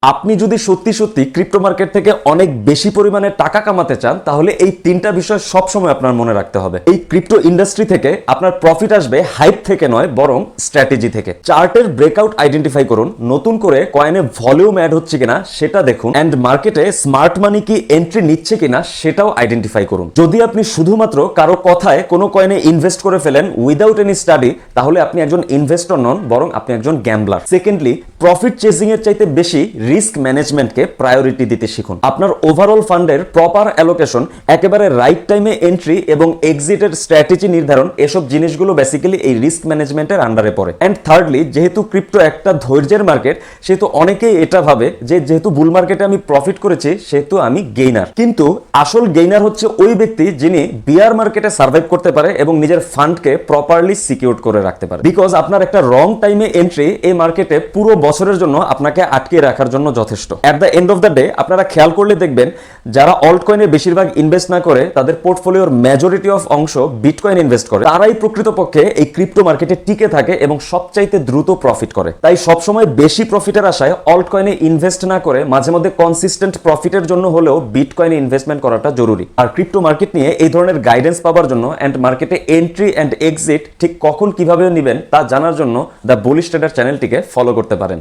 আপনি যদি সত্যি সত্যি ক্রিপ্টো মার্কেট থেকে অনেক বেশি পরিমাণে টাকা কামাতে চান তাহলে এই তিনটা বিষয় সবসময় আপনার মনে রাখতে হবে। এই ক্রিপ্টো ইন্ডাস্ট্রি থেকে আপনার প্রফিট আসবে হাইপ থেকে নয়, বরং স্ট্র্যাটেজি থেকে। চার্টের ব্রেকআউট আইডেন্টিফাই করুন, নতুন করে কয়েনে ভলিউম অ্যাড হচ্ছে কিনা সেটা দেখুন, এন্ড মার্কেটে স্মার্ট মানি কি এন্ট্রি নিচ্ছে কিনা সেটাও আইডেন্টিফাই করুন। যদি আপনি শুধুমাত্র কারো কথায় কোনো কয়েনে ইনভেস্ট করে ফেলেন উইদাউট এনি স্টাডি, তাহলে আপনি একজন ইনভেস্টর নন, বরং আপনি একজন গ্যাম্বলার। সেকেন্ডলি, প্রফিট চেজিং এর চাইতে বেশি রিস্ক ম্যানেজমেন্টকে প্রায়োরিটি দিতে শিখুন। আপনার ওভারঅল ফান্ডের প্রপার অ্যালোকেশন, একেবারে রাইট টাইমে এন্ট্রি এবং এক্সিটের স্ট্র্যাটেজি নির্ধারণ, এসব জিনিসগুলো বেসিক্যালি এই রিস্ক ম্যানেজমেন্টের আন্ডারে পড়ে। এন্ড থার্ডলি, যেহেতু ক্রিপ্টো একটা ধৈর্যের মার্কেট, সেহেতু অনেকেই এটা ভাবে যে যেহেতু বুল মার্কেটে আমি প্রফিট করেছি সেহেতু আমি গেইনার। কিন্তু আসল গেইনার হচ্ছে ওই ব্যক্তি যিনি বিয়ার মার্কেটে সার্ভাইভ করতে পারে এবং নিজের ফান্ডকে প্রপারলি সিকিউর করে রাখতে পারে। বিকজ আপনার একটা রং টাইমে এন্ট্রি এই মার্কেটে পুরো বছরের জন্য আপনাকে আটকে রাখার জন্য যথেষ্ট। At the end of the day আপনারা খেয়াল করলে দেখবেন যারা অল্ট কয়েনে বেশিরভাগ ইনভেস্ট না করে তাদের পোর্টফোলিওর মেজরিটি অফ অংশ বিটকয়েন ইনভেস্ট করে, তারাই প্রকৃতপক্ষে এই ক্রিপ্টো মার্কেটে টিকে থাকে এবং সবচাইতে দ্রুত প্রফিট করে। তাই সবসময় বেশি প্রফিটের আশায় অল্ট কয়েনে ইনভেস্ট না করে মাঝে মধ্যে কনসিস্টেন্ট প্রফিটের জন্য হলেও বিটকয়েনে ইনভেস্টমেন্ট করাটা জরুরি। আর ক্রিপ্টো মার্কেট নিয়ে এই ধরনের গাইডেন্স পাওয়ার জন্য এন্ড মার্কেটে এন্ট্রি এন্ড এক্সিট ঠিক কখন কিভাবে নেবেন তা জানার জন্য দ্য বুলিশ ট্রেডার চ্যানেলটিকে ফলো করতে পারেন।